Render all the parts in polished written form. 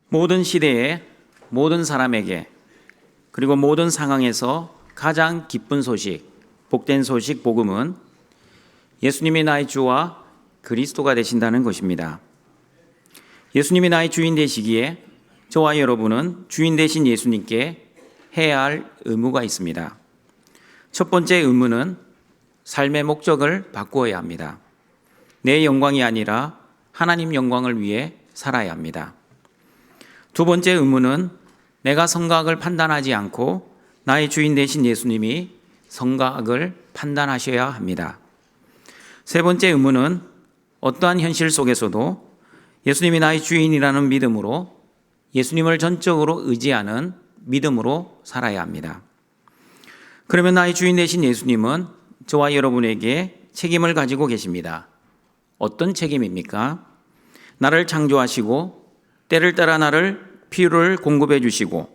모든 시대에 모든 사람에게 그리고 모든 상황에서 가장 기쁜 소식, 복된 소식, 복음은 예수님이 나의 주와 그리스도가 되신다는 것입니다. 예수님이 나의 주인 되시기에 저와 여러분은 주인 되신 예수님께 해야 할 의무가 있습니다. 첫 번째 의무는 삶의 목적을 바꾸어야 합니다. 내 영광이 아니라 하나님 영광을 위해 살아야 합니다. 두 번째 의무는 내가 성각을 판단하지 않고 나의 주인 되신 예수님이 성각을 판단하셔야 합니다. 세 번째 의무는 어떠한 현실 속에서도 예수님이 나의 주인이라는 믿음으로 예수님을 전적으로 의지하는 믿음으로 살아야 합니다. 그러면 나의 주인 되신 예수님은 저와 여러분에게 책임을 가지고 계십니다. 어떤 책임입니까? 나를 창조하시고 때를 따라 나를 필요를 공급해 주시고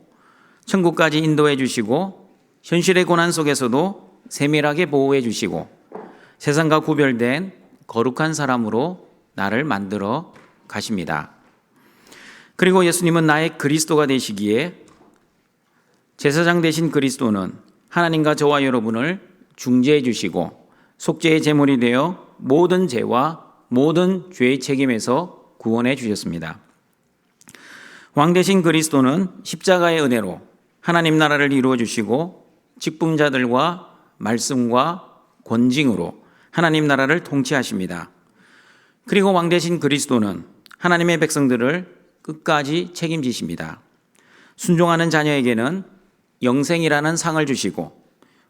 천국까지 인도해 주시고 현실의 고난 속에서도 세밀하게 보호해 주시고 세상과 구별된 거룩한 사람으로 나를 만들어 가십니다. 그리고 예수님은 나의 그리스도가 되시기에 제사장 되신 그리스도는 하나님과 저와 여러분을 중재해 주시고 속죄의 제물이 되어 모든 죄와 모든 죄의 책임에서 구원해 주셨습니다. 왕 되신 그리스도는 십자가의 은혜로 하나님 나라를 이루어 주시고 직분자들과 말씀과 권징으로 하나님 나라를 통치하십니다. 그리고 왕 되신 그리스도는 하나님의 백성들을 끝까지 책임지십니다. 순종하는 자녀에게는 영생이라는 상을 주시고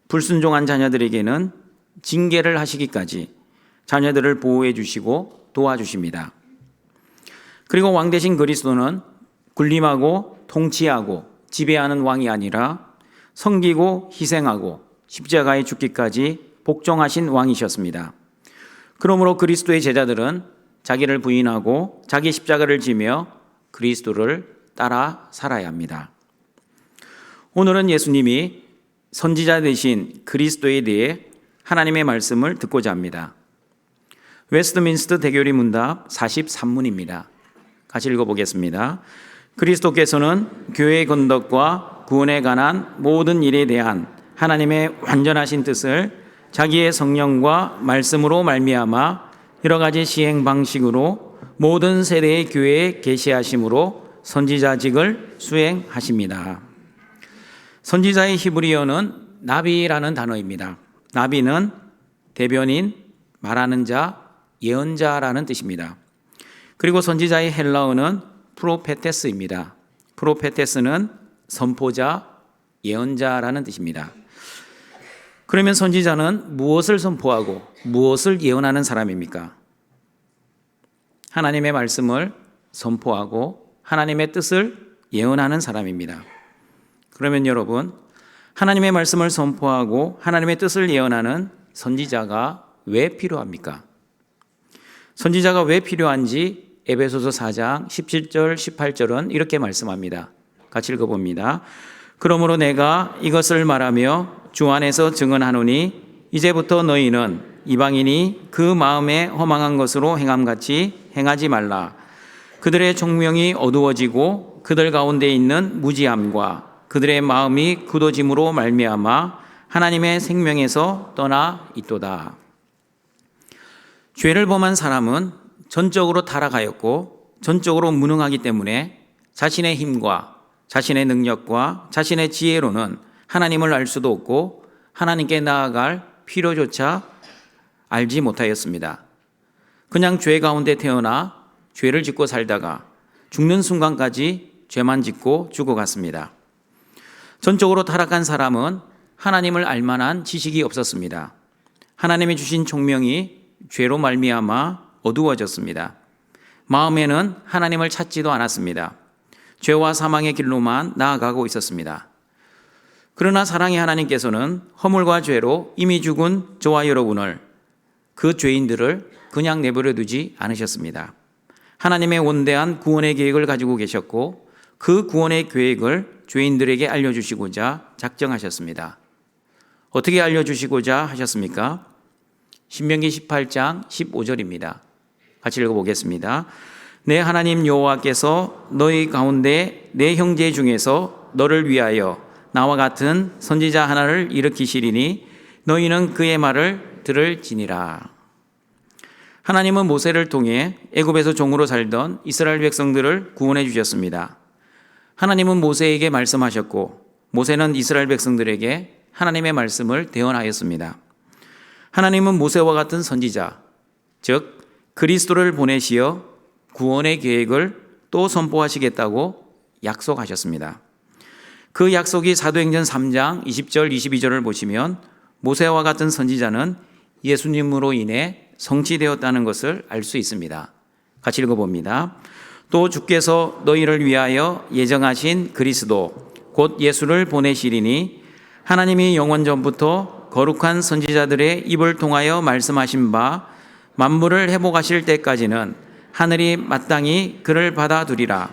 불순종한 자녀들에게는 징계를 하시기까지 자녀들을 보호해 주시고 도와주십니다. 그리고 왕 되신 그리스도는 군림하고 통치하고 지배하는 왕이 아니라 섬기고 희생하고 십자가에 죽기까지 복종하신 왕이셨습니다. 그러므로 그리스도의 제자들은 자기를 부인하고 자기 십자가를 지며 그리스도를 따라 살아야 합니다. 오늘은 예수님이 선지자 되신 그리스도에 대해 하나님의 말씀을 듣고자 합니다. 웨스트민스터 대교리 문답 43문입니다. 같이 읽어보겠습니다. 그리스도께서는 교회의 건덕과 구원에 관한 모든 일에 대한 하나님의 완전하신 뜻을 자기의 성령과 말씀으로 말미암아 여러 가지 시행 방식으로 모든 세대의 교회에 계시하심으로 선지자직을 수행하십니다. 선지자의 히브리어는 나비라는 단어입니다. 나비는 대변인, 말하는 자, 예언자라는 뜻입니다. 그리고 선지자의 헬라어는 프로페테스입니다. 프로페테스는 선포자, 예언자라는 뜻입니다. 그러면 선지자는 무엇을 선포하고 무엇을 예언하는 사람입니까? 하나님의 말씀을 선포하고 하나님의 뜻을 예언하는 사람입니다. 그러면 여러분, 하나님의 말씀을 선포하고 하나님의 뜻을 예언하는 선지자가 왜 필요합니까? 선지자가 왜 필요한지 에베소서 4장 17절 18절은 이렇게 말씀합니다. 같이 읽어봅니다. 그러므로 내가 이것을 말하며 주 안에서 증언하노니 이제부터 너희는 이방인이 그 마음에 허망한 것으로 행함같이 행하지 말라. 그들의 총명이 어두워지고 그들 가운데 있는 무지함과 그들의 마음이 굳어짐으로 말미암아 하나님의 생명에서 떠나 있도다. 죄를 범한 사람은 전적으로 타락하였고 전적으로 무능하기 때문에 자신의 힘과 자신의 능력과 자신의 지혜로는 하나님을 알 수도 없고 하나님께 나아갈 필요조차 알지 못하였습니다. 그냥 죄 가운데 태어나 죄를 짓고 살다가 죽는 순간까지 죄만 짓고 죽어갔습니다. 전적으로 타락한 사람은 하나님을 알 만한 지식이 없었습니다. 하나님이 주신 총명이 죄로 말미암아 어두워졌습니다. 마음에는 하나님을 찾지도 않았습니다. 죄와 사망의 길로만 나아가고 있었습니다. 그러나 사랑의 하나님께서는 허물과 죄로 이미 죽은 저와 여러분을, 그 죄인들을 그냥 내버려 두지 않으셨습니다. 하나님의 원대한 구원의 계획을 가지고 계셨고 그 구원의 계획을 죄인들에게 알려주시고자 작정하셨습니다. 어떻게 알려주시고자 하셨습니까? 신명기 18장 15절입니다. 같이 읽어보겠습니다. 내 하나님 여호와께서 너희 가운데 내 형제 중에서 너를 위하여 나와 같은 선지자 하나를 일으키시리니 너희는 그의 말을 들을지니라. 하나님은 모세를 통해 애굽에서 종으로 살던 이스라엘 백성들을 구원해 주셨습니다. 하나님은 모세에게 말씀하셨고 모세는 이스라엘 백성들에게 하나님의 말씀을 대언하였습니다. 하나님은 모세와 같은 선지자, 즉 그리스도를 보내시어 구원의 계획을 또 선포하시겠다고 약속하셨습니다. 그 약속이 사도행전 3장 20절 22절을 보시면 모세와 같은 선지자는 예수님으로 인해 성취되었다는 것을 알 수 있습니다. 같이 읽어봅니다. 또 주께서 너희를 위하여 예정하신 그리스도 곧 예수를 보내시리니 하나님이 영원 전부터 거룩한 선지자들의 입을 통하여 말씀하신 바 만물을 회복하실 때까지는 하늘이 마땅히 그를 받아두리라.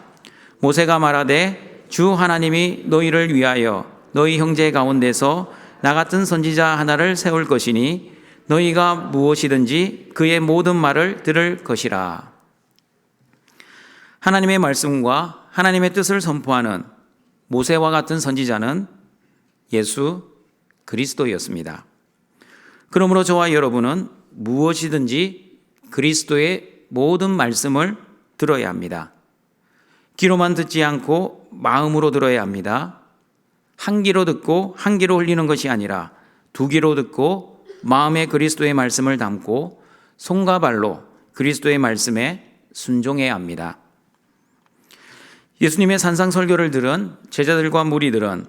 모세가 말하되 주 하나님이 너희를 위하여 너희 형제 가운데서 나 같은 선지자 하나를 세울 것이니 너희가 무엇이든지 그의 모든 말을 들을 것이라. 하나님의 말씀과 하나님의 뜻을 선포하는 모세와 같은 선지자는 예수 그리스도였습니다. 그러므로 저와 여러분은 무엇이든지 그리스도의 모든 말씀을 들어야 합니다. 귀로만 듣지 않고 마음으로 들어야 합니다. 한 귀로 듣고 한 귀로 흘리는 것이 아니라 두 귀로 듣고 마음에 그리스도의 말씀을 담고 손과 발로 그리스도의 말씀에 순종해야 합니다. 예수님의 산상 설교를 들은 제자들과 무리들은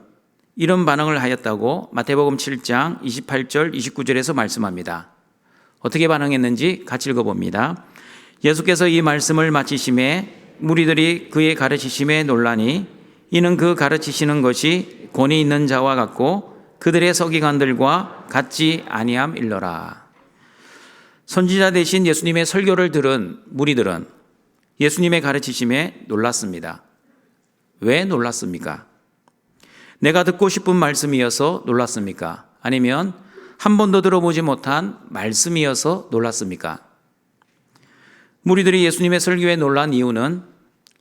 이런 반응을 하였다고 마태복음 7장 28절 29절에서 말씀합니다. 어떻게 반응했는지 같이 읽어봅니다. 예수께서 이 말씀을 마치심에 무리들이 그의 가르치심에 놀라니 이는 그 가르치시는 것이 권위 있는 자와 같고 그들의 서기관들과 같지 아니함일러라. 선지자 대신 예수님의 설교를 들은 무리들은 예수님의 가르치심에 놀랐습니다. 왜 놀랐습니까? 내가 듣고 싶은 말씀이어서 놀랐습니까? 아니면 한 번도 들어보지 못한 말씀이어서 놀랐습니까? 무리들이 예수님의 설교에 놀란 이유는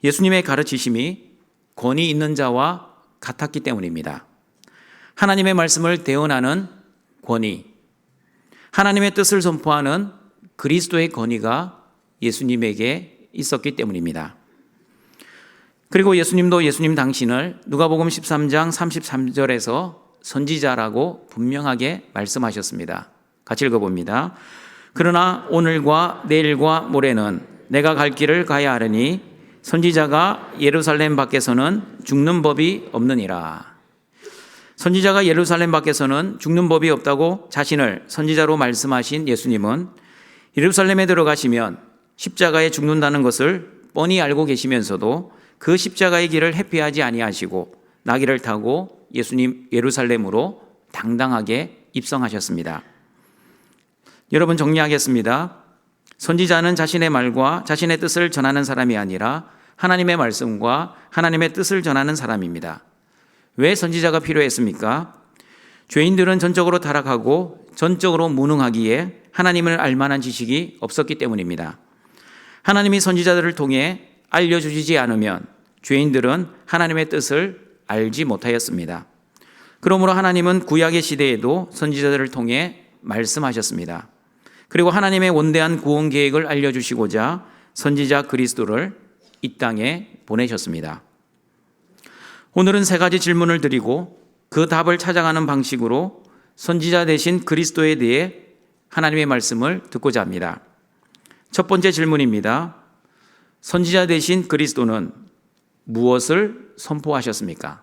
예수님의 가르치심이 권위 있는 자와 같았기 때문입니다. 하나님의 말씀을 대언하는 권위, 하나님의 뜻을 선포하는 그리스도의 권위가 예수님에게 있었기 때문입니다. 그리고 예수님도 예수님 당신을 누가복음 13장 33절에서 선지자라고 분명하게 말씀하셨습니다. 같이 읽어봅니다. 그러나 오늘과 내일과 모레는 내가 갈 길을 가야 하려니 선지자가 예루살렘 밖에서는 죽는 법이 없느니라. 선지자가 예루살렘 밖에서는 죽는 법이 없다고 자신을 선지자로 말씀하신 예수님은 예루살렘에 들어가시면 십자가에 죽는다는 것을 뻔히 알고 계시면서도 그 십자가의 길을 회피하지 아니하시고 나귀를 타고 예수님 예루살렘으로 당당하게 입성하셨습니다. 여러분 정리하겠습니다. 선지자는 자신의 말과 자신의 뜻을 전하는 사람이 아니라 하나님의 말씀과 하나님의 뜻을 전하는 사람입니다. 왜 선지자가 필요했습니까? 죄인들은 전적으로 타락하고 전적으로 무능하기에 하나님을 알 만한 지식이 없었기 때문입니다. 하나님이 선지자들을 통해 알려주시지 않으면 죄인들은 하나님의 뜻을 알지 못하였습니다. 그러므로 하나님은 구약의 시대에도 선지자들을 통해 말씀하셨습니다. 그리고 하나님의 원대한 구원 계획을 알려주시고자 선지자 그리스도를 이 땅에 보내셨습니다. 오늘은 세 가지 질문을 드리고 그 답을 찾아가는 방식으로 선지자 되신 그리스도에 대해 하나님의 말씀을 듣고자 합니다. 첫 번째 질문입니다. 선지자 되신 그리스도는 무엇을 선포하셨습니까?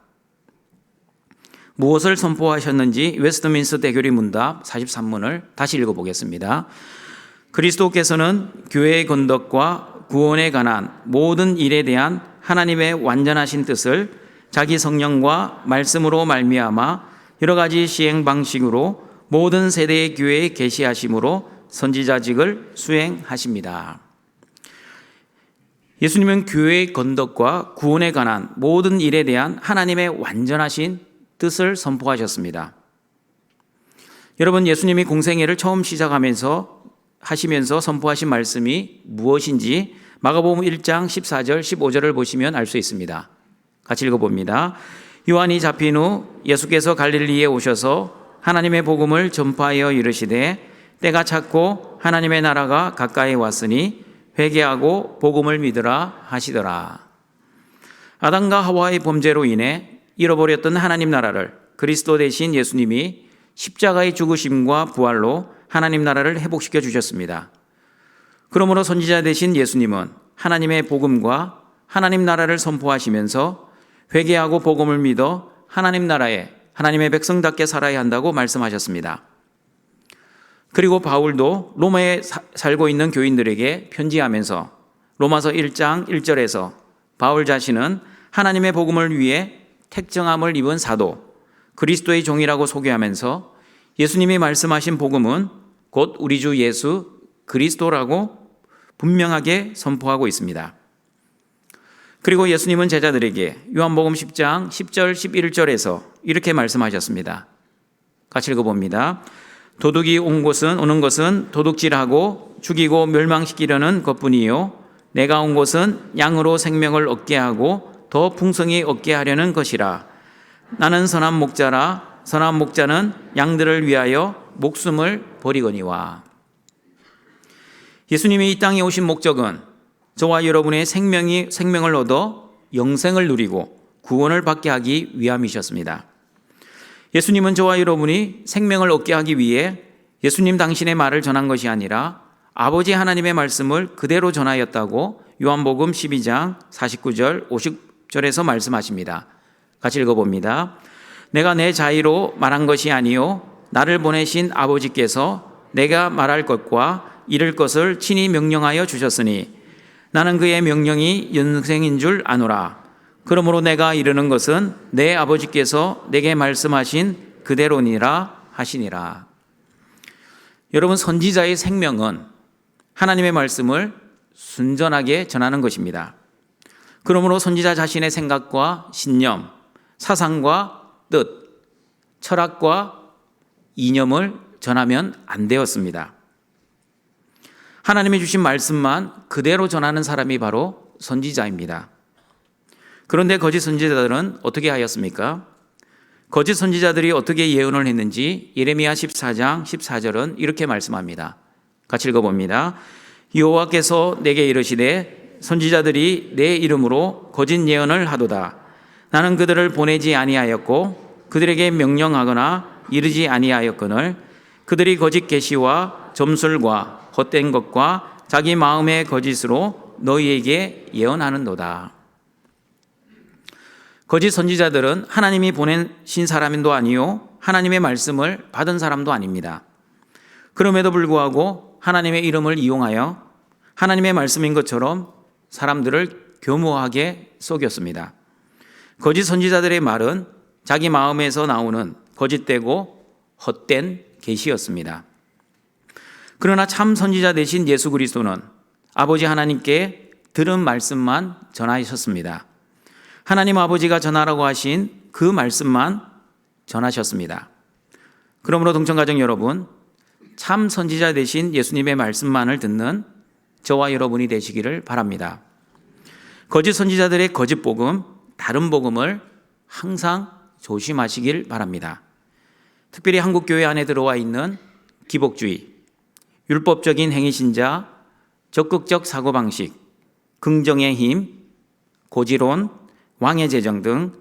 무엇을 선포하셨는지 웨스트민스터 대교리 문답 43문을 다시 읽어보겠습니다. 그리스도께서는 교회의 건덕과 구원에 관한 모든 일에 대한 하나님의 완전하신 뜻을 자기 성령과 말씀으로 말미암아 여러 가지 시행 방식으로 모든 세대의 교회에 계시하심으로 선지자직을 수행하십니다. 예수님은 교회의 건덕과 구원에 관한 모든 일에 대한 하나님의 완전하신 뜻을 선포하셨습니다. 여러분, 예수님이 공생애를 처음 시작하면서 하시면서 선포하신 말씀이 무엇인지 마가복음 1장 14절 15절을 보시면 알 수 있습니다. 같이 읽어봅니다. 요한이 잡힌 후 예수께서 갈릴리에 오셔서 하나님의 복음을 전파하여 이르시되 때가 찼고 하나님의 나라가 가까이 왔으니 회개하고 복음을 믿으라 하시더라. 아담과 하와의 범죄로 인해 잃어버렸던 하나님 나라를 그리스도 대신 예수님이 십자가의 죽으심과 부활로 하나님 나라를 회복시켜 주셨습니다. 그러므로 선지자 되신 예수님은 하나님의 복음과 하나님 나라를 선포하시면서 회개하고 복음을 믿어 하나님 나라에 하나님의 백성답게 살아야 한다고 말씀하셨습니다. 그리고 바울도 로마에 살고 있는 교인들에게 편지하면서 로마서 1장 1절에서 바울 자신은 하나님의 복음을 위해 택정함을 입은 사도, 그리스도의 종이라고 소개하면서 예수님이 말씀하신 복음은 곧 우리 주 예수 그리스도라고 분명하게 선포하고 있습니다. 그리고 예수님은 제자들에게 요한복음 10장 10절 11절에서 이렇게 말씀하셨습니다. 같이 읽어봅니다. 도둑이 오는 것은 도둑질하고 죽이고 멸망시키려는 것뿐이요 내가 온 것은 양으로 생명을 얻게 하고 더 풍성히 얻게 하려는 것이라. 나는 선한 목자라. 선한 목자는 양들을 위하여 목숨을 버리거니와. 예수님이 이 땅에 오신 목적은 저와 여러분의 생명을 얻어 영생을 누리고 구원을 받게 하기 위함이셨습니다. 예수님은 저와 여러분이 생명을 얻게 하기 위해 예수님 당신의 말을 전한 것이 아니라 아버지 하나님의 말씀을 그대로 전하였다고 요한복음 12장 49절 50절에서 말씀하십니다. 같이 읽어봅니다. 내가 내 자의로 말한 것이 아니요 나를 보내신 아버지께서 내가 말할 것과 이를 것을 친히 명령하여 주셨으니 나는 그의 명령이 영생인 줄 아노라. 그러므로 내가 이르는 것은 내 아버지께서 내게 말씀하신 그대로니라 하시니라. 여러분, 선지자의 생명은 하나님의 말씀을 순전하게 전하는 것입니다. 그러므로 선지자 자신의 생각과 신념, 사상과 뜻, 철학과 이념을 전하면 안 되었습니다. 하나님이 주신 말씀만 그대로 전하는 사람이 바로 선지자입니다. 그런데 거짓 선지자들은 어떻게 하였습니까? 거짓 선지자들이 어떻게 예언을 했는지 예레미야 14장 14절은 이렇게 말씀합니다. 같이 읽어봅니다. 여호와께서 내게 이르시되 선지자들이 내 이름으로 거짓 예언을 하도다. 나는 그들을 보내지 아니하였고 그들에게 명령하거나 이르지 아니하였거늘 그들이 거짓 계시와 점술과 헛된 것과 자기 마음의 거짓으로 너희에게 예언하는도다. 거짓 선지자들은 하나님이 보내신 사람도 아니요 하나님의 말씀을 받은 사람도 아닙니다. 그럼에도 불구하고 하나님의 이름을 이용하여 하나님의 말씀인 것처럼 사람들을 교묘하게 속였습니다. 거짓 선지자들의 말은 자기 마음에서 나오는 거짓되고 헛된 계시였습니다. 그러나 참 선지자 되신 예수 그리스도는 아버지 하나님께 들은 말씀만 전하셨습니다. 하나님 아버지가 전하라고 하신 그 말씀만 전하셨습니다. 그러므로 동청가정 여러분, 참 선지자 되신 예수님의 말씀만을 듣는 저와 여러분이 되시기를 바랍니다. 거짓 선지자들의 거짓 복음, 다른 복음을 항상 조심하시길 바랍니다. 특별히 한국 교회 안에 들어와 있는 기복주의, 율법적인 행위신자, 적극적 사고방식, 긍정의 힘, 고지론, 왕의 재정 등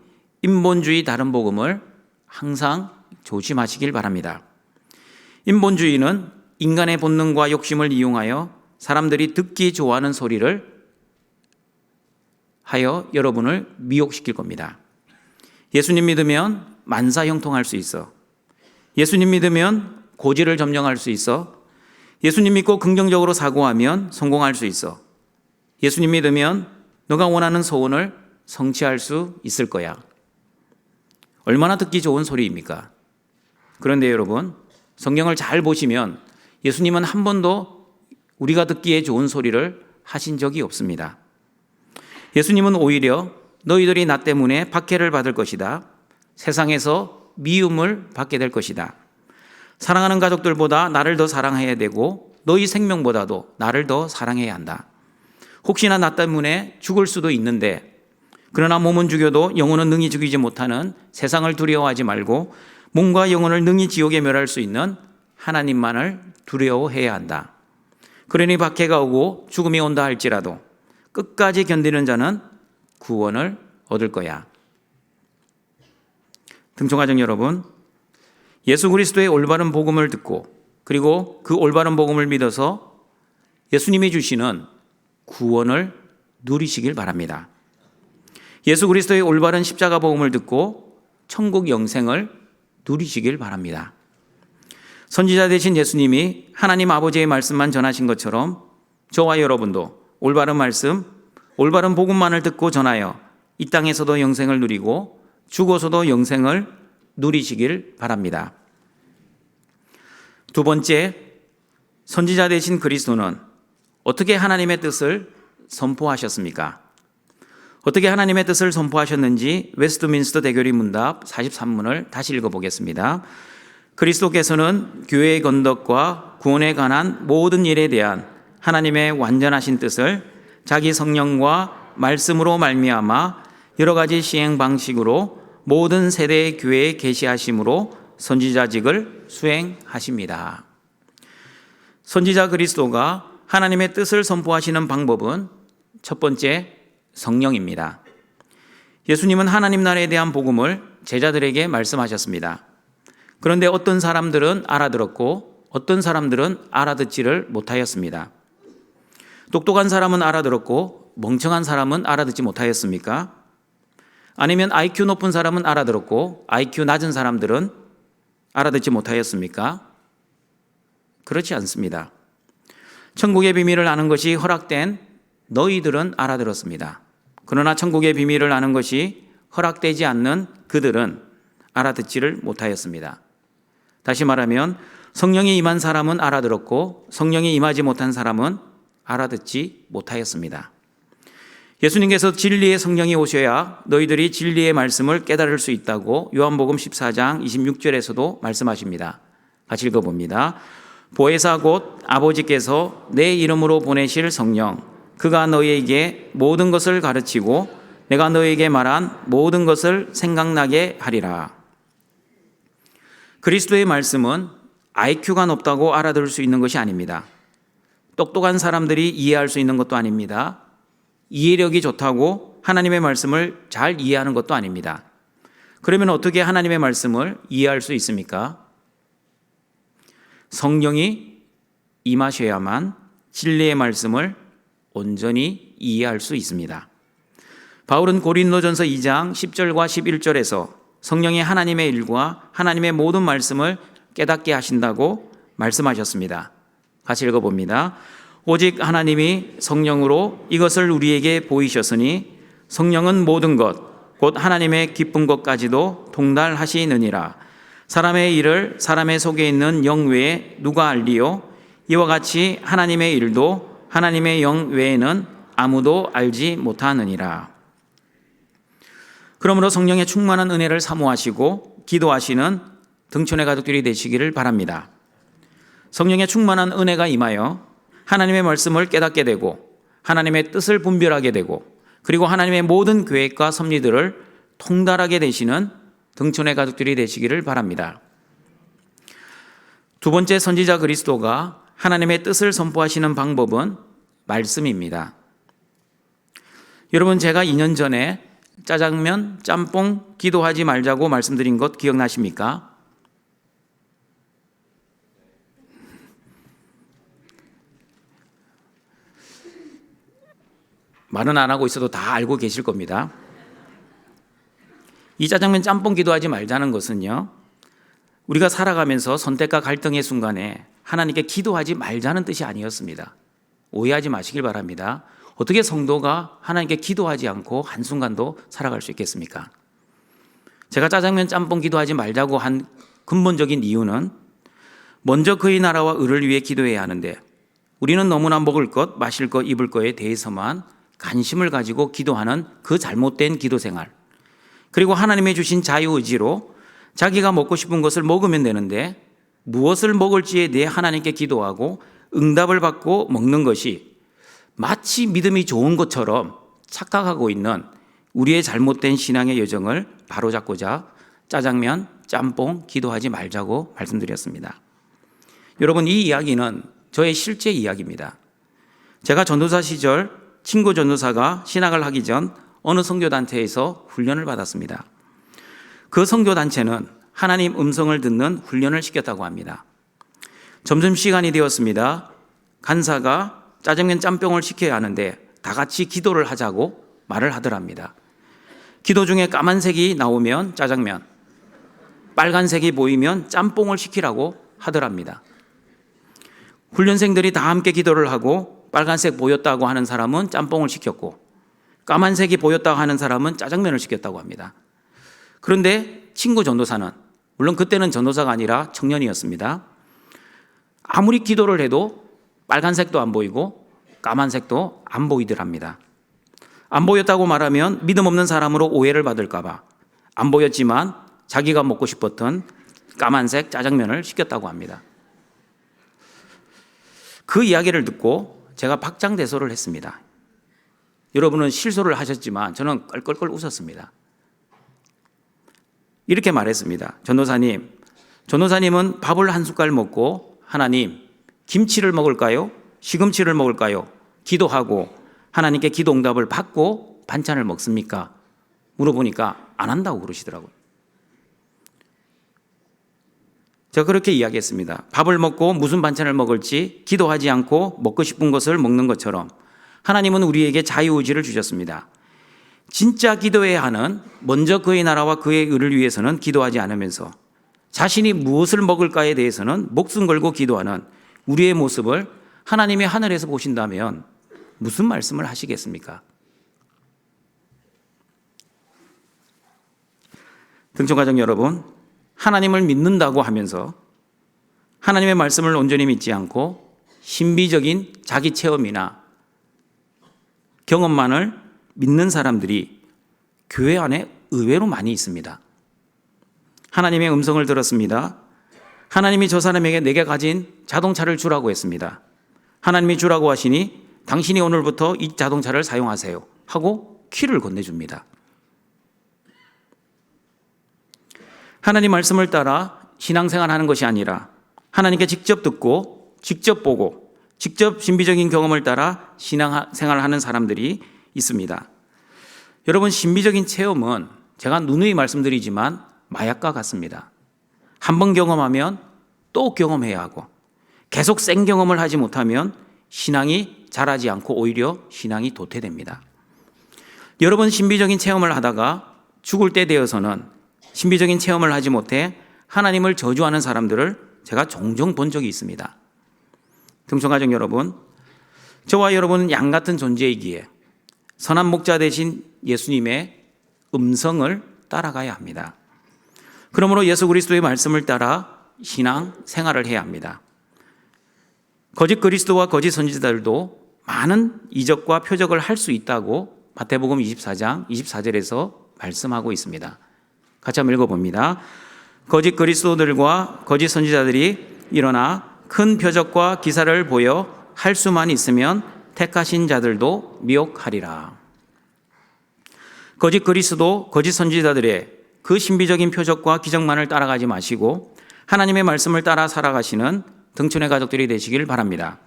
인본주의 다른 복음을 항상 조심하시길 바랍니다. 인본주의는 인간의 본능과 욕심을 이용하여 사람들이 듣기 좋아하는 소리를 하여 여러분을 미혹시킬 겁니다. 예수님 믿으면 만사형통할 수 있어. 예수님 믿으면 고지를 점령할 수 있어. 예수님 믿고 긍정적으로 사고하면 성공할 수 있어. 예수님 믿으면 너가 원하는 소원을 성취할 수 있을 거야. 얼마나 듣기 좋은 소리입니까? 그런데 여러분, 성경을 잘 보시면 예수님은 한 번도 우리가 듣기에 좋은 소리를 하신 적이 없습니다. 예수님은 오히려 너희들이 나 때문에 박해를 받을 것이다. 세상에서 미움을 받게 될 것이다. 사랑하는 가족들보다 나를 더 사랑해야 되고 너희 생명보다도 나를 더 사랑해야 한다. 혹시나 나 때문에 죽을 수도 있는데, 그러나 몸은 죽여도 영혼은 능히 죽이지 못하는 세상을 두려워하지 말고 몸과 영혼을 능히 지옥에 멸할 수 있는 하나님만을 두려워해야 한다. 그러니 박해가 오고 죽음이 온다 할지라도 끝까지 견디는 자는 구원을 얻을 거야. 등총가정 여러분, 예수 그리스도의 올바른 복음을 듣고 그리고 그 올바른 복음을 믿어서 예수님이 주시는 구원을 누리시길 바랍니다. 예수 그리스도의 올바른 십자가 복음을 듣고 천국 영생을 누리시길 바랍니다. 선지자 되신 예수님이 하나님 아버지의 말씀만 전하신 것처럼 저와 여러분도 올바른 말씀, 올바른 복음만을 듣고 전하여 이 땅에서도 영생을 누리고 죽어서도 영생을 누리시길 바랍니다. 두 번째, 선지자 되신 그리스도는 어떻게 하나님의 뜻을 선포하셨습니까? 어떻게 하나님의 뜻을 선포하셨는지 웨스트민스터 대교리 문답 43문을 다시 읽어보겠습니다. 그리스도께서는 교회의 건덕과 구원에 관한 모든 일에 대한 하나님의 완전하신 뜻을 자기 성령과 말씀으로 말미암아 여러 가지 시행 방식으로 모든 세대의 교회에 계시하심으로 선지자직을 수행하십니다. 선지자 그리스도가 하나님의 뜻을 선포하시는 방법은 첫 번째, 성령입니다. 예수님은 하나님 나라에 대한 복음을 제자들에게 말씀하셨습니다. 그런데 어떤 사람들은 알아들었고 어떤 사람들은 알아듣지를 못하였습니다. 똑똑한 사람은 알아들었고 멍청한 사람은 알아듣지 못하였습니까? 아니면 IQ 높은 사람은 알아들었고 IQ 낮은 사람들은 알아듣지 못하였습니까? 그렇지 않습니다. 천국의 비밀을 아는 것이 허락된 너희들은 알아들었습니다. 그러나 천국의 비밀을 아는 것이 허락되지 않는 그들은 알아듣지를 못하였습니다. 다시 말하면 성령이 임한 사람은 알아들었고 성령이 임하지 못한 사람은 알아듣지 못하였습니다. 예수님께서 진리의 성령이 오셔야 너희들이 진리의 말씀을 깨달을 수 있다고 요한복음 14장 26절에서도 말씀하십니다. 같이 읽어봅니다. 보혜사 곧 아버지께서 내 이름으로 보내실 성령, 그가 너희에게 모든 것을 가르치고 내가 너희에게 말한 모든 것을 생각나게 하리라. 그리스도의 말씀은 IQ가 높다고 알아들을 수 있는 것이 아닙니다. 똑똑한 사람들이 이해할 수 있는 것도 아닙니다. 이해력이 좋다고 하나님의 말씀을 잘 이해하는 것도 아닙니다. 그러면 어떻게 하나님의 말씀을 이해할 수 있습니까? 성령이 임하셔야만 진리의 말씀을 온전히 이해할 수 있습니다. 바울은 고린도전서 2장 10절과 11절에서 성령이 하나님의 일과 하나님의 모든 말씀을 깨닫게 하신다고 말씀하셨습니다. 같이 읽어봅니다. 오직 하나님이 성령으로 이것을 우리에게 보이셨으니 성령은 모든 것, 곧 하나님의 기쁜 것까지도 통달하시느니라. 사람의 일을 사람의 속에 있는 영 외에 누가 알리요? 이와 같이 하나님의 일도 하나님의 영 외에는 아무도 알지 못하느니라. 그러므로 성령의 충만한 은혜를 사모하시고 기도하시는 등촌의 가족들이 되시기를 바랍니다. 성령의 충만한 은혜가 임하여 하나님의 말씀을 깨닫게 되고 하나님의 뜻을 분별하게 되고 그리고 하나님의 모든 계획과 섭리들을 통달하게 되시는 등촌의 가족들이 되시기를 바랍니다. 두 번째, 선지자 그리스도가 하나님의 뜻을 선포하시는 방법은 말씀입니다. 여러분, 제가 2년 전에 짜장면, 짬뽕 기도하지 말자고 말씀드린 것 기억나십니까? 말은 안 하고 있어도 다 알고 계실 겁니다. 이 짜장면, 짬뽕 기도하지 말자는 것은요, 우리가 살아가면서 선택과 갈등의 순간에 하나님께 기도하지 말자는 뜻이 아니었습니다. 오해하지 마시길 바랍니다. 어떻게 성도가 하나님께 기도하지 않고 한순간도 살아갈 수 있겠습니까? 제가 짜장면, 짬뽕 기도하지 말자고 한 근본적인 이유는 먼저 그의 나라와 의를 위해 기도해야 하는데 우리는 너무나 먹을 것, 마실 것, 입을 것에 대해서만 관심을 가지고 기도하는 그 잘못된 기도 생활, 그리고 하나님의 주신 자유의지로 자기가 먹고 싶은 것을 먹으면 되는데 무엇을 먹을지에 대해 하나님께 기도하고 응답을 받고 먹는 것이 마치 믿음이 좋은 것처럼 착각하고 있는 우리의 잘못된 신앙의 여정을 바로잡고자 짜장면, 짬뽕, 기도하지 말자고 말씀드렸습니다. 여러분, 이 이야기는 저의 실제 이야기입니다. 제가 전도사 시절 친구 전도사가 신학을 하기 전 어느 선교단체에서 훈련을 받았습니다. 그 선교단체는 하나님 음성을 듣는 훈련을 시켰다고 합니다. 점심시간이 되었습니다. 간사가 짜장면 짬뽕을 시켜야 하는데 다 같이 기도를 하자고 말을 하더랍니다. 기도 중에 까만색이 나오면 짜장면, 빨간색이 보이면 짬뽕을 시키라고 하더랍니다. 훈련생들이 다 함께 기도를 하고 빨간색 보였다고 하는 사람은 짬뽕을 시켰고 까만색이 보였다고 하는 사람은 짜장면을 시켰다고 합니다. 그런데 친구 전도사는, 물론 그때는 전도사가 아니라 청년이었습니다. 아무리 기도를 해도 빨간색도 안 보이고 까만색도 안 보이더랍니다. 안 보였다고 말하면 믿음 없는 사람으로 오해를 받을까 봐 안 보였지만 자기가 먹고 싶었던 까만색 짜장면을 시켰다고 합니다. 그 이야기를 듣고 제가 박장대소를 했습니다. 여러분은 실소를 하셨지만 저는 껄껄껄 웃었습니다. 이렇게 말했습니다. 전도사님은 밥을 한 숟갈 먹고 하나님, 김치를 먹을까요? 시금치를 먹을까요? 기도하고 하나님께 기도 응답을 받고 반찬을 먹습니까? 물어보니까 안 한다고 그러시더라고요. 제가 그렇게 이야기했습니다. 밥을 먹고 무슨 반찬을 먹을지 기도하지 않고 먹고 싶은 것을 먹는 것처럼 하나님은 우리에게 자유의지를 주셨습니다. 진짜 기도해야 하는 먼저 그의 나라와 그의 의를 위해서는 기도하지 않으면서 자신이 무엇을 먹을까에 대해서는 목숨 걸고 기도하는 우리의 모습을 하나님이 하늘에서 보신다면 무슨 말씀을 하시겠습니까? 등촌가족 여러분, 하나님을 믿는다고 하면서 하나님의 말씀을 온전히 믿지 않고 신비적인 자기 체험이나 경험만을 믿는 사람들이 교회 안에 의외로 많이 있습니다. 하나님의 음성을 들었습니다. 하나님이 저 사람에게 내게 가진 자동차를 주라고 했습니다. 하나님이 주라고 하시니 당신이 오늘부터 이 자동차를 사용하세요 하고 키를 건네줍니다. 하나님 말씀을 따라 신앙생활하는 것이 아니라 하나님께 직접 듣고 직접 보고 직접 신비적인 경험을 따라 신앙생활을 하는 사람들이 있습니다. 여러분, 신비적인 체험은 제가 누누이 말씀드리지만 마약과 같습니다. 한 번 경험하면 또 경험해야 하고 계속 생 경험을 하지 못하면 신앙이 자라지 않고 오히려 신앙이 도태됩니다. 여러분, 신비적인 체험을 하다가 죽을 때 되어서는 신비적인 체험을 하지 못해 하나님을 저주하는 사람들을 제가 종종 본 적이 있습니다. 등촌가족 여러분, 저와 여러분은 양 같은 존재이기에 선한 목자 되신 예수님의 음성을 따라가야 합니다. 그러므로 예수 그리스도의 말씀을 따라 신앙 생활을 해야 합니다. 거짓 그리스도와 거짓 선지자들도 많은 이적과 표적을 할 수 있다고 마태복음 24장 24절에서 말씀하고 있습니다. 같이 한번 읽어봅니다. 거짓 그리스도들과 거짓 선지자들이 일어나 큰 표적과 기사를 보여 할 수만 있으면 택하신 자들도 미혹하리라. 거짓 그리스도, 거짓 선지자들의 그 신비적인 표적과 기적만을 따라가지 마시고 하나님의 말씀을 따라 살아가시는 등촌의 가족들이 되시길 바랍니다.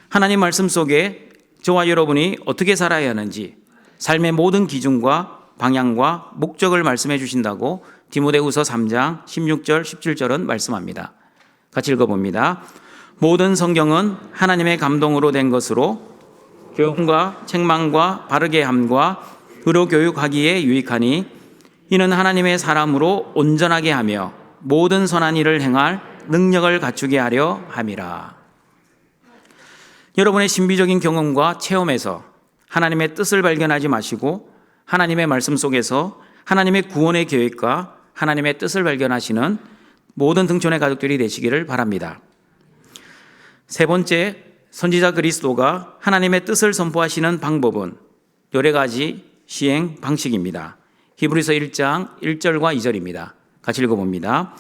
하나님 말씀 속에 저와 여러분이 어떻게 살아야 하는지 삶의 모든 기준과 방향과 목적을 말씀해 주신다고 디모데후서 3장 16절 17절은 말씀합니다. 같이 읽어봅니다. 모든 성경은 하나님의 감동으로 된 것으로 교훈과 책망과 바르게 함과 의로 교육하기에 유익하니 이는 하나님의 사람으로 온전하게 하며 모든 선한 일을 행할 능력을 갖추게 하려 함이라. 여러분의 신비적인 경험과 체험에서 하나님의 뜻을 발견하지 마시고 하나님의 말씀 속에서 하나님의 구원의 계획과 하나님의 뜻을 발견하시는 모든 등촌의 가족들이 되시기를 바랍니다. 세 번째, 선지자 그리스도가 하나님의 뜻을 선포하시는 방법은 여러 가지 시행 방식입니다. 히브리서 1장 1절과 2절입니다. 같이 읽어봅니다.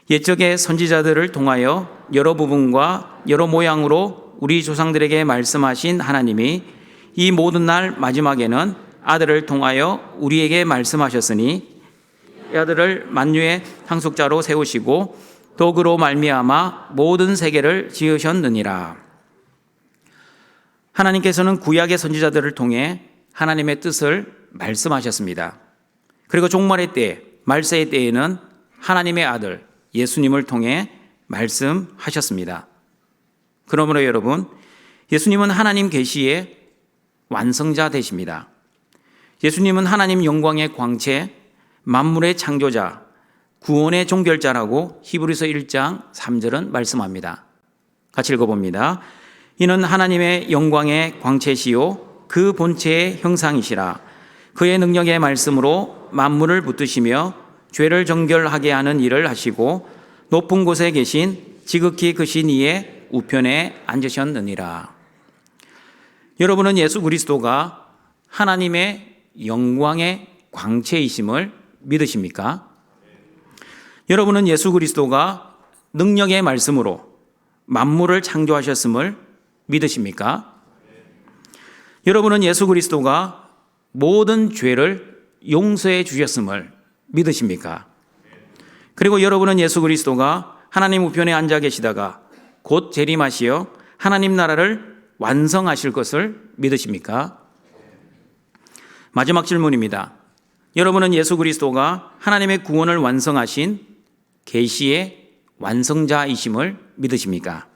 옛적의 선지자들을 통하여 여러 부분과 여러 모양으로 우리 조상들에게 말씀하신 하나님이 이 모든 날 마지막에는 아들을 통하여 우리에게 말씀하셨으니 이 아들을 만유의 상속자로 세우시고 또 그로 말미암아 모든 세계를 지으셨느니라. 하나님께서는 구약의 선지자들을 통해 하나님의 뜻을 말씀하셨습니다. 그리고 종말의 때, 말세의 때에는 하나님의 아들 예수님을 통해 말씀하셨습니다. 그러므로 여러분, 예수님은 하나님 계시의 완성자 되십니다. 예수님은 하나님 영광의 광채, 만물의 창조자, 구원의 종결자라고 히브리서 1장 3절은 말씀합니다. 같이 읽어봅니다. 이는 하나님의 영광의 광채시요 그 본체의 형상이시라. 그의 능력의 말씀으로 만물을 붙드시며 죄를 정결하게 하는 일을 하시고 높은 곳에 계신 지극히 크신 이의 우편에 앉으셨느니라. 여러분은 예수 그리스도가 하나님의 영광의 광채이심을 믿으십니까? 여러분은 예수 그리스도가 능력의 말씀으로 만물을 창조하셨음을 믿으십니까? 여러분은 예수 그리스도가 모든 죄를 용서해 주셨음을 믿으십니까? 그리고 여러분은 예수 그리스도가 하나님 우편에 앉아 계시다가 곧 재림하시어 하나님 나라를 완성하실 것을 믿으십니까? 마지막 질문입니다. 여러분은 예수 그리스도가 하나님의 구원을 완성하신 계시의 완성자이심을 믿으십니까?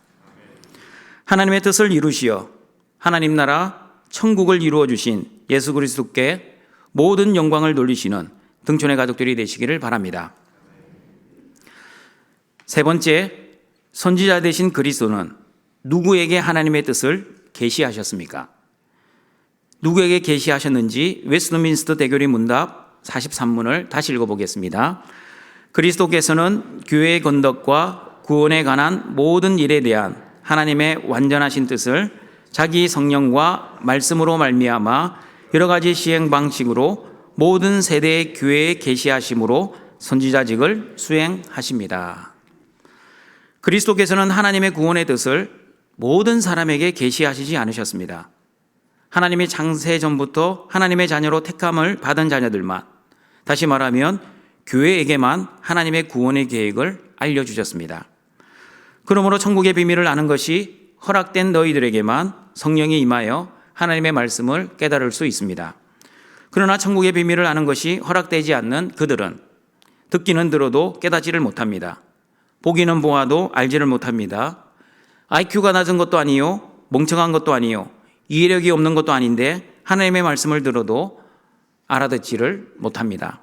하나님의 뜻을 이루시어 하나님 나라 천국을 이루어 주신 예수 그리스도께 모든 영광을 돌리시는 등촌의 가족들이 되시기를 바랍니다. 세 번째, 선지자 되신 그리스도는 누구에게 하나님의 뜻을 계시하셨습니까? 누구에게 계시하셨는지 웨스트민스터 대교리 문답 43문을 다시 읽어보겠습니다. 그리스도께서는 교회의 건덕과 구원에 관한 모든 일에 대한 하나님의 완전하신 뜻을 자기 성령과 말씀으로 말미암아 여러 가지 시행 방식으로 모든 세대의 교회에 계시하심으로 선지자직을 수행하십니다. 그리스도께서는 하나님의 구원의 뜻을 모든 사람에게 계시하시지 않으셨습니다. 하나님이 창세 전부터 하나님의 자녀로 택함을 받은 자녀들만, 다시 말하면 교회에게만 하나님의 구원의 계획을 알려주셨습니다. 그러므로 천국의 비밀을 아는 것이 허락된 너희들에게만 성령이 임하여 하나님의 말씀을 깨달을 수 있습니다. 그러나 천국의 비밀을 아는 것이 허락되지 않는 그들은 듣기는 들어도 깨닫지를 못합니다. 보기는 보아도 알지를 못합니다. IQ가 낮은 것도 아니요, 멍청한 것도 아니요, 이해력이 없는 것도 아닌데 하나님의 말씀을 들어도 알아듣지를 못합니다.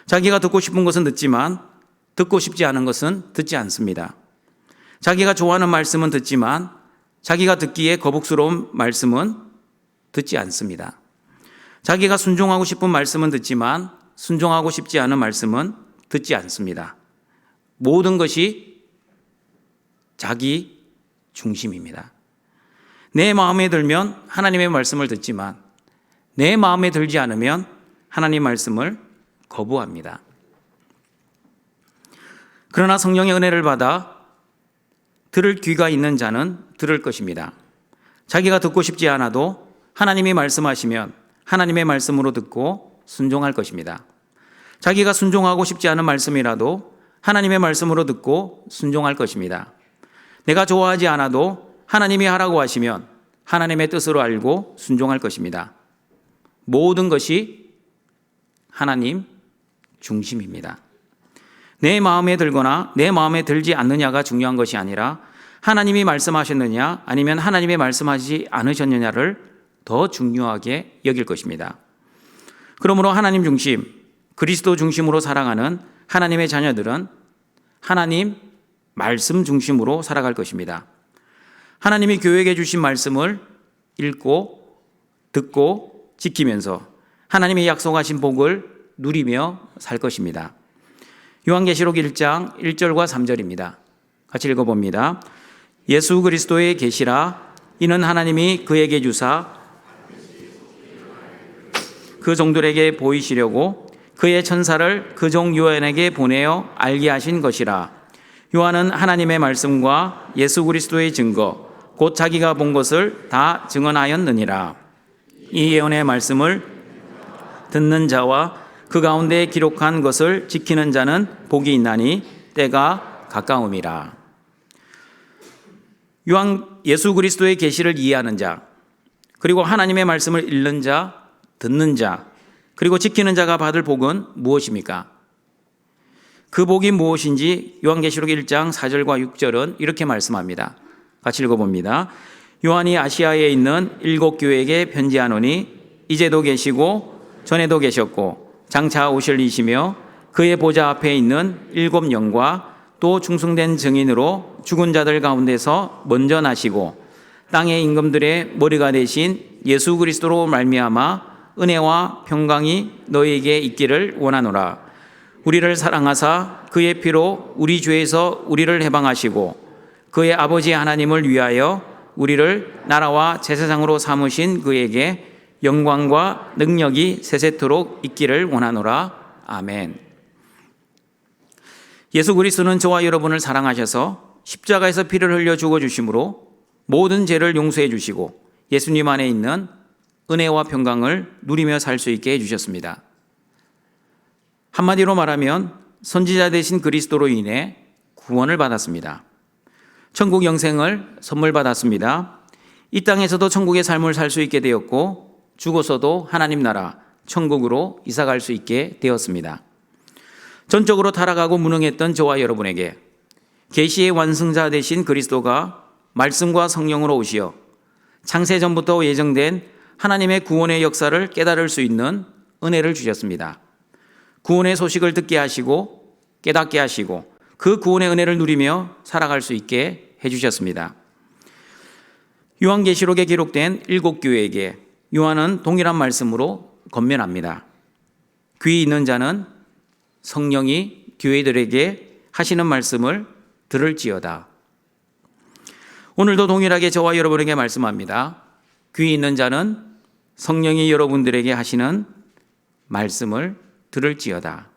자기가 듣고 싶은 것은 듣지만 듣고 싶지 않은 것은 듣지 않습니다. 자기가 좋아하는 말씀은 듣지만 자기가 듣기에 거북스러운 말씀은 듣지 않습니다. 자기가 순종하고 싶은 말씀은 듣지만 순종하고 싶지 않은 말씀은 듣지 않습니다. 모든 것이 자기 중심입니다. 내 마음에 들면 하나님의 말씀을 듣지만 내 마음에 들지 않으면 하나님 말씀을 거부합니다. 그러나 성령의 은혜를 받아 들을 귀가 있는 자는 들을 것입니다. 자기가 듣고 싶지 않아도 하나님이 말씀하시면 하나님의 말씀으로 듣고 순종할 것입니다. 자기가 순종하고 싶지 않은 말씀이라도 하나님의 말씀으로 듣고 순종할 것입니다. 내가 좋아하지 않아도 하나님이 하라고 하시면 하나님의 뜻으로 알고 순종할 것입니다. 모든 것이 하나님 중심입니다. 내 마음에 들거나 내 마음에 들지 않느냐가 중요한 것이 아니라 하나님이 말씀하셨느냐 아니면 하나님이 말씀하지 않으셨느냐를 더 중요하게 여길 것입니다. 그러므로 하나님 중심, 그리스도 중심으로 살아가는 하나님의 자녀들은 하나님 말씀 중심으로 살아갈 것입니다. 하나님이 교회에게 주신 말씀을 읽고 듣고 지키면서 하나님이 약속하신 복을 누리며 살 것입니다. 요한계시록 1장 1절과 3절입니다. 같이 읽어봅니다. 예수 그리스도의 계시라. 이는 하나님이 그에게 주사 그 종들에게 보이시려고 그의 천사를 그 종 요한에게 보내어 알게 하신 것이라. 요한은 하나님의 말씀과 예수 그리스도의 증거 곧 자기가 본 것을 다 증언하였느니라. 이 예언의 말씀을 듣는 자와 그 가운데 기록한 것을 지키는 자는 복이 있나니 때가 가까움이라. 예수 그리스도의 계시를 이해하는 자, 그리고 하나님의 말씀을 읽는 자, 듣는 자, 그리고 지키는 자가 받을 복은 무엇입니까? 그 복이 무엇인지 요한계시록 1장 4절과 6절은 이렇게 말씀합니다. 같이 읽어봅니다. 요한이 아시아에 있는 7 교회에게 편지하노니 이제도 계시고 전에도 계셨고 장차 오실 이시며 그의 보좌 앞에 있는 7 영과 또 충성된 증인으로 죽은 자들 가운데서 먼저 나시고 땅의 임금들의 머리가 되신 예수 그리스도로 말미암아 은혜와 평강이 너희에게 있기를 원하노라. 우리를 사랑하사 그의 피로 우리 죄에서 우리를 해방하시고 그의 아버지 하나님을 위하여 우리를 나라와 제사장으로 삼으신 그에게 영광과 능력이 세세토록 있기를 원하노라. 아멘. 예수 그리스도는 저와 여러분을 사랑하셔서 십자가에서 피를 흘려 죽어주심으로 모든 죄를 용서해 주시고 예수님 안에 있는 은혜와 평강을 누리며 살 수 있게 해주셨습니다. 한마디로 말하면 선지자 되신 그리스도로 인해 구원을 받았습니다. 천국 영생을 선물 받았습니다. 이 땅에서도 천국의 삶을 살 수 있게 되었고 죽어서도 하나님 나라 천국으로 이사갈 수 있게 되었습니다. 전적으로 타락하고 무능했던 저와 여러분에게 계시의 완성자 되신 그리스도가 말씀과 성령으로 오시어 창세전부터 예정된 하나님의 구원의 역사를 깨달을 수 있는 은혜를 주셨습니다. 구원의 소식을 듣게 하시고 깨닫게 하시고 그 구원의 은혜를 누리며 살아갈 수 있게 해주셨습니다. 요한계시록에 기록된 7 교회에게 요한은 동일한 말씀으로 권면합니다. 귀 있는 자는 성령이 교회들에게 하시는 말씀을 들을지어다. 오늘도 동일하게 저와 여러분에게 말씀합니다. 귀 있는 자는 성령이 여러분들에게 하시는 말씀을 들을지어다.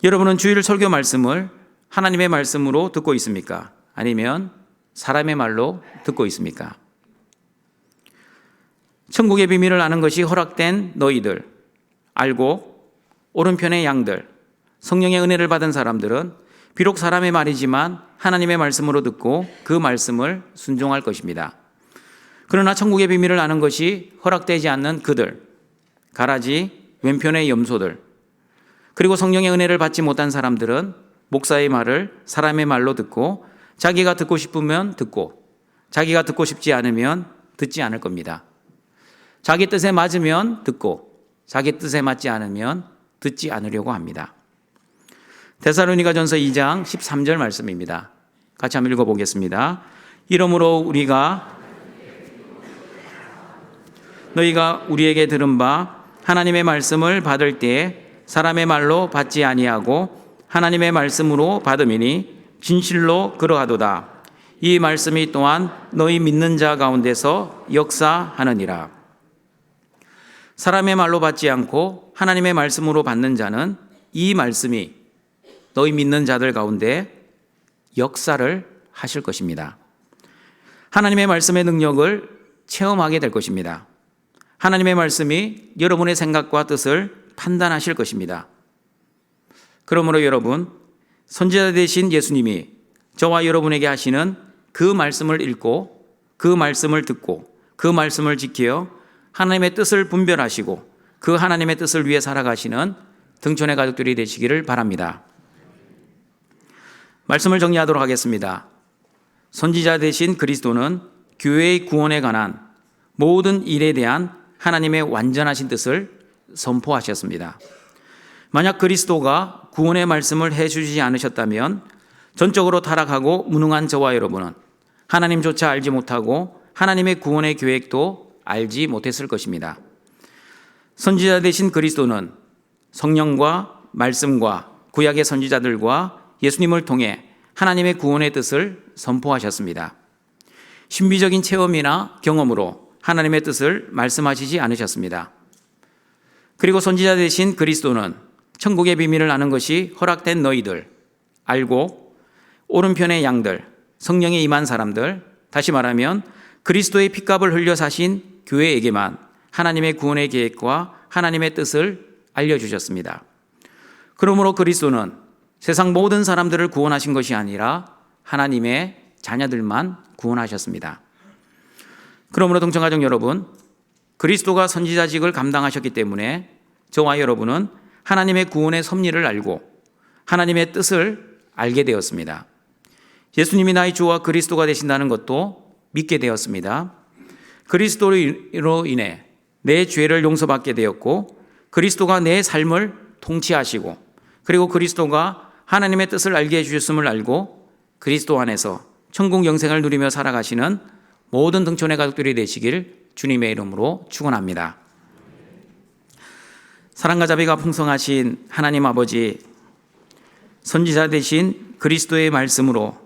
여러분은 주일 설교 말씀을 하나님의 말씀으로 듣고 있습니까? 아니면 사람의 말로 듣고 있습니까? 천국의 비밀을 아는 것이 허락된 너희들, 알고 오른편의 양들, 성령의 은혜를 받은 사람들은 비록 사람의 말이지만 하나님의 말씀으로 듣고 그 말씀을 순종할 것입니다. 그러나 천국의 비밀을 아는 것이 허락되지 않는 그들, 가라지 왼편의 염소들, 그리고 성령의 은혜를 받지 못한 사람들은 목사의 말을 사람의 말로 듣고 자기가 듣고 싶으면 듣고 자기가 듣고 싶지 않으면 듣지 않을 겁니다. 자기 뜻에 맞으면 듣고 자기 뜻에 맞지 않으면 듣지 않으려고 합니다. 데살로니가전서 2장 13절 말씀입니다. 같이 한번 읽어보겠습니다. 이러므로 너희가 우리에게 들은 바 하나님의 말씀을 받을 때 사람의 말로 받지 아니하고 하나님의 말씀으로 받음이니 진실로 그러하도다. 이 말씀이 또한 너희 믿는 자 가운데서 역사하느니라. 사람의 말로 받지 않고 하나님의 말씀으로 받는 자는 이 말씀이 너희 믿는 자들 가운데 역사를 하실 것입니다. 하나님의 말씀의 능력을 체험하게 될 것입니다. 하나님의 말씀이 여러분의 생각과 뜻을 판단하실 것입니다. 그러므로 여러분, 선지자 되신 예수님이 저와 여러분에게 하시는 그 말씀을 읽고 그 말씀을 듣고 그 말씀을 지켜 하나님의 뜻을 분별하시고 그 하나님의 뜻을 위해 살아가시는 등촌의 가족들이 되시기를 바랍니다. 말씀을 정리하도록 하겠습니다. 선지자 되신 그리스도는 교회의 구원에 관한 모든 일에 대한 하나님의 완전하신 뜻을 선포하셨습니다. 만약 그리스도가 구원의 말씀을 해주시지 않으셨다면 전적으로 타락하고 무능한 저와 여러분은 하나님조차 알지 못하고 하나님의 구원의 계획도 알지 못했을 것입니다. 선지자 되신 그리스도는 성령과 말씀과 구약의 선지자들과 예수님을 통해 하나님의 구원의 뜻을 선포하셨습니다. 신비적인 체험이나 경험으로 하나님의 뜻을 말씀하시지 않으셨습니다. 그리고 선지자 되신 그리스도는 천국의 비밀을 아는 것이 허락된 너희들, 알고 오른편의 양들, 성령에 임한 사람들, 다시 말하면 그리스도의 핏값을 흘려 사신 교회에게만 하나님의 구원의 계획과 하나님의 뜻을 알려주셨습니다. 그러므로 그리스도는 세상 모든 사람들을 구원하신 것이 아니라 하나님의 자녀들만 구원하셨습니다. 그러므로 동청가족 여러분, 그리스도가 선지자직을 감당하셨기 때문에 저와 여러분은 하나님의 구원의 섭리를 알고 하나님의 뜻을 알게 되었습니다. 예수님이 나의 주와 그리스도가 되신다는 것도 믿게 되었습니다. 그리스도로 인해 내 죄를 용서받게 되었고, 그리스도가 내 삶을 통치하시고, 그리고 그리스도가 하나님의 뜻을 알게 해주셨음을 알고 그리스도 안에서 천국 영생을 누리며 살아가시는 모든 등촌의 가족들이 되시길 주님의 이름으로 축원합니다. 사랑과 자비가 풍성하신 하나님 아버지, 선지자 되신 그리스도의 말씀으로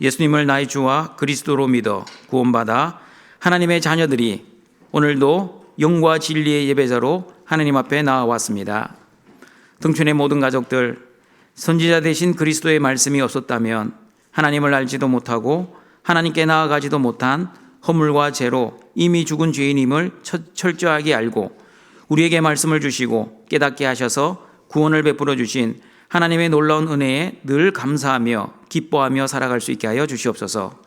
예수님을 나의 주와 그리스도로 믿어 구원받아 하나님의 자녀들이 오늘도 영과 진리의 예배자로 하나님 앞에 나아왔습니다. 등촌의 모든 가족들, 선지자 되신 그리스도의 말씀이 없었다면 하나님을 알지도 못하고 하나님께 나아가지도 못한 허물과 죄로 이미 죽은 죄인임을 철저하게 알고 우리에게 말씀을 주시고 깨닫게 하셔서 구원을 베풀어 주신 하나님의 놀라운 은혜에 늘 감사하며 기뻐하며 살아갈 수 있게 하여 주시옵소서.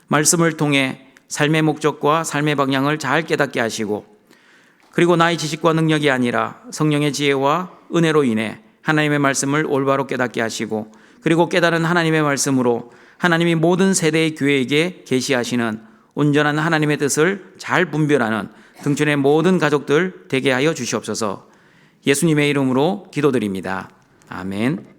말씀을 통해 삶의 목적과 삶의 방향을 잘 깨닫게 하시고, 그리고 나의 지식과 능력이 아니라 성령의 지혜와 은혜로 인해 하나님의 말씀을 올바로 깨닫게 하시고, 그리고 깨달은 하나님의 말씀으로 하나님이 모든 세대의 교회에게 계시하시는 온전한 하나님의 뜻을 잘 분별하는 등촌의 모든 가족들 되게 하여 주시옵소서. 예수님의 이름으로 기도드립니다. 아멘.